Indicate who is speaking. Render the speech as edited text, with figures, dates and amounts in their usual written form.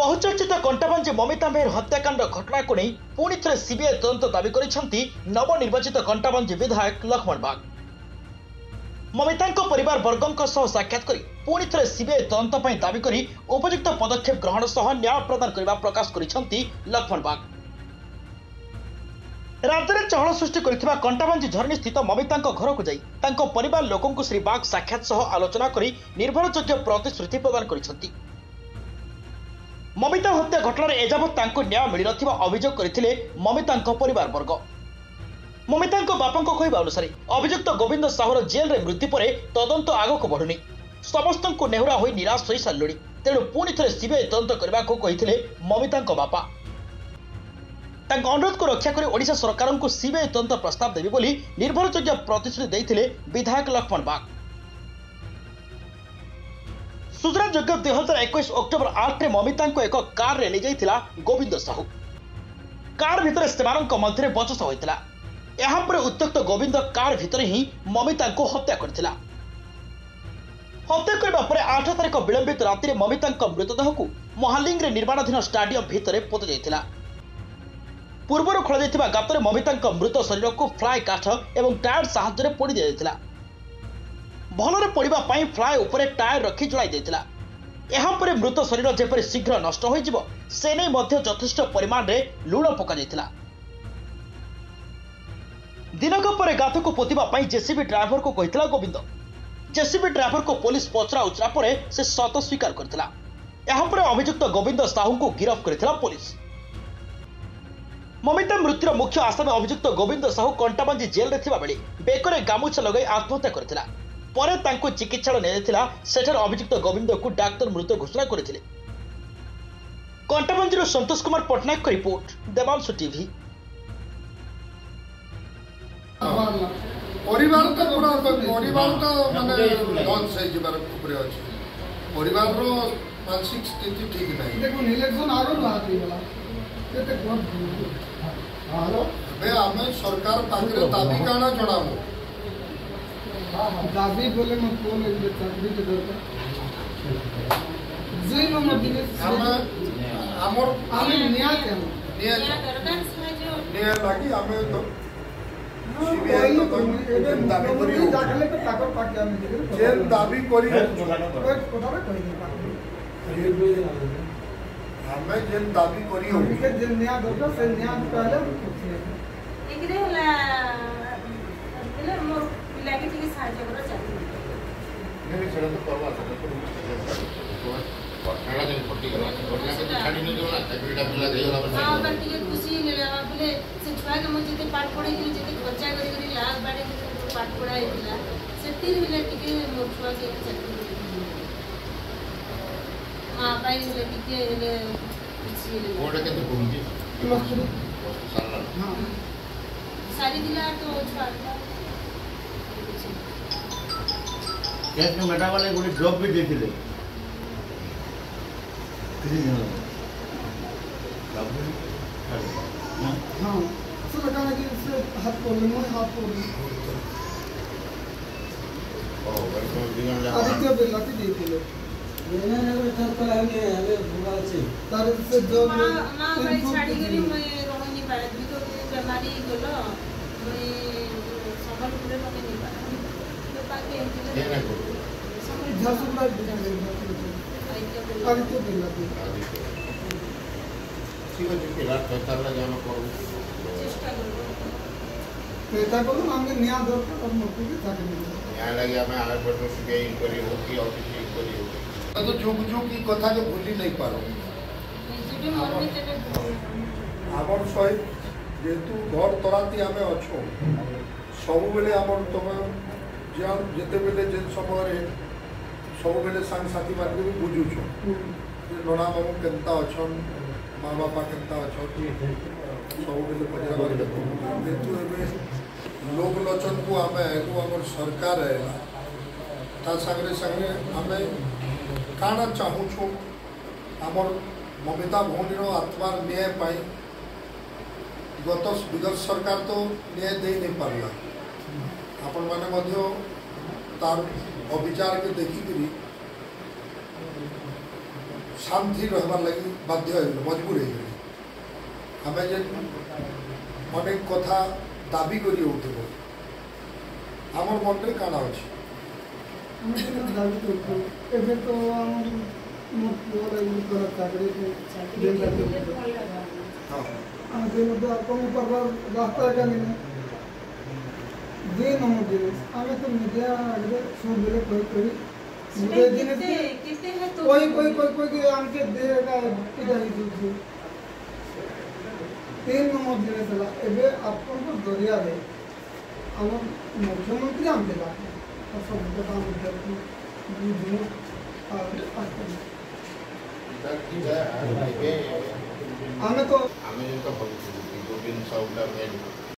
Speaker 1: बहुचर्चित कंटाबांजी ममिता मेहर हत्याकांड घटना को नहीं पुणी थे सीबीआई तदंत दावी करिसेंती नवनिर्वाचित कंटाबांजी विधायक लक्ष्मण बाग। ममिता परिवार वर्गों सह साक्षात कर पुणी थे सीबीआई तदंत पर दावी कर उपयुक्त पदक्षेप ग्रहण सह न्याय प्रदान करने प्रकाश करिसेंती लक्ष्मण बाग। राज्य में चहल सृष्टि कर कंटाबांजी झरणी स्थित ममिता घर को जाई परिवार लोकों श्री बाग साक्षात सह आलोचना कर निर्भरयोग्य प्रतिश्रुति प्रदान करिसेंती। ममिता हत्या घटना एजावत न्याय मिल ना अभियोग करते ममिता परिवार वर्ग। ममिता बापा कहवा अनुसार अभियुक्त गोविंद साहूर जेल में मृत्यु पर तदंत आगक बढ़ुनी समस्त को नेहुरा हो निराश हो सारे तेणु पुणी थे सीबीआई तदंत करने को कहते ममिता बापा। अनुरोध को रक्षा कर ओडिशा सरकार को सीबीआई तदंत प्रस्ताव देवी बोली निर्भरयोग्य प्रतिश्रुति देते विधायक लक्ष्मण बाग। सूचनायोग्य 2021 अक्टोबर 8 ममिता एक कार रे जाइथिला गोविंद साहू। कार भितर सेमानक मध्य बचसा होइतिला। यहाँ पर उत्त्यक्त गोविंद कार भितर ही ममिता को हत्या करथिला। हत्या करबा परे 8 तारिख विलंबित राति ममिता मृतदेह को महालिंग रे निर्माणाधीन स्टाडियम भितर पोत जाइथिला। पूर्वर खोल जाइथिबा गाତରେ ममिता मृत शरीर को फ्लाए काठ एवं टायर साहाय्य रे पोड़ी दिया भलरे पड़िबा पई फ्लाए उपरे टायर रखी जलाई देथिला। यहाँ पर मृत शरीर जेपरि शीघ्र नष्ट हो जिवो से नै मध्य यथेष्ट परिमाण रे लूण पका जाइथिला। दिनक पर गात को पोतिबा पई जेसीबी ड्राइवर को कहिथिला गोविंद। जेसीबी ड्राइवर को पुलिस पचरा उचरा पर से सत स्वीकार करथिला। यहाँ पर अभियुक्त गोविंद साहू को गिरफ्त करथिला पुलिस। ममिता मृत्युर मुख्य आसामी अभियुक्त गोविंद साहू कंटाबांजी जेल रे थिबा बेले बेकरे गामुछा लगाई आत्महत्या करथिला। परे तांको चिकित्सालय नेथिला सेठर अभियुक्त गोविंद को डाक्टर मृत घोषणा करथिले। कंटाबांजीर संतोष कुमार पटनायक का रिपोर्ट देवांशु टीवी।
Speaker 2: परिवार तो पूरा परिवार तो माने लॉन्च है जिबार ऊपर अछि। परिवार रो मानसिक स्थिति ठीक नहीं। देखो इलेक्शन आरो बात होला केते कोन हालो बे आमे सरकार पाखरे दाबी काना जणाबो दाबी बोले मैं कौन है चाकरी के दरकार जे नो मदिने हमर आमे न्याय के न्याय लागी आमे तो सीबीआई तो जेन दाबी करियो जाखले तो ताकर पाके आमे जेन दाबी करियो कोठारे कहि हमें जेन दाबी करियो के जेन न्याय दरकार से न्याय पहले एकरे होला ले मोर लागे ठीक साहाय्य करो चाहती नहीं छड़ा तो करवा सकते तो पटना जन पट्टी करवा पटना के छाड़ी नहीं होला चाकरीटा पिला दे होला हां पर ଟିକେ खुशी ले बोले से छुआ के मुझे ते पाठ पढ़े कि जते खर्चा करी लाख बाड़े के पाठ पढ़ाई दिला से 3 मिले टिके मोर छुआ के चाकरी हां पाई ले टिके ले खुशी ले बोर्ड के तो घूमती साला हां सारी दिला तो छुआ
Speaker 3: कैश में मेटा वाले को जॉब भी दे दिले
Speaker 2: हां सो लगा कि से हाथ को ले मोर हाथ को
Speaker 3: ओ वेलकम दिगन जा
Speaker 2: आदित्य बिरला की दे दिले
Speaker 4: मैंने ने तर पर आगे हमें भूगा छे
Speaker 2: तारे से जो
Speaker 5: मां भाई छाड़ी गेली मैं रहनी पाए भी तो बीमारी गलो मैं संबलपुर में नहीं पाए तो पाके
Speaker 3: देना को
Speaker 2: झासुरा आदित्य बिरला की
Speaker 3: ठीक है कि रात 4 ला जाना करू
Speaker 5: चेष्टा करो
Speaker 2: पेटा को हमके न्याय दरकार और मोटी भी था
Speaker 3: न्याय लगे हमें आगे बढ़ने से गई इंक्वायरी होगी और किसी इंक्वायरी होगी
Speaker 2: तो जुग जुग की कथा के भूली नहीं पारो
Speaker 5: जुगे मोर भी तेरे
Speaker 2: आबर सहित जेतु घर तराती हमें अच्छो सब बेले आबर तुम जान जेते बेले जे समय सब बेले सांग साथी मान भी बुझुछो नोना मामू केनता अछन माँ बापा केनता अछन सब बेले पजरा बारे जेतु एबे लोक लोचन को हमें एगो हमर सरकार है ता संगे संगे हमें काना चाहू छो हमर ममिता भौनीर आत्मार न्याय पाई विगत सरकार तो न्याय दे नहीं पारला आपण माने तार अविचार के देखिक शांति रहबार लगी बाध्य हो मजबूर हो आम जे अनेक कथा दाबी करी होथबो आमर मन रे काना अछि
Speaker 6: दाबी करतो एबे तो हमर मोर पूरा इ कर चाकरी के
Speaker 2: हां
Speaker 6: हम दिन तो कम पर रास्ता का नहीं दिन हम दिन हमें तो मीडिया आगे सुन ले कोई मुझे दिन
Speaker 5: कितने है तो
Speaker 6: कोई के हमके देगा इधर ही दूसरे 3 नंबर दिन चला एबे आपन को दरिया दे हम मुख्यमंत्री हम देला और सब के काम करते बुझो हमें तो
Speaker 3: आम जो भविष्य गोविंद साउटा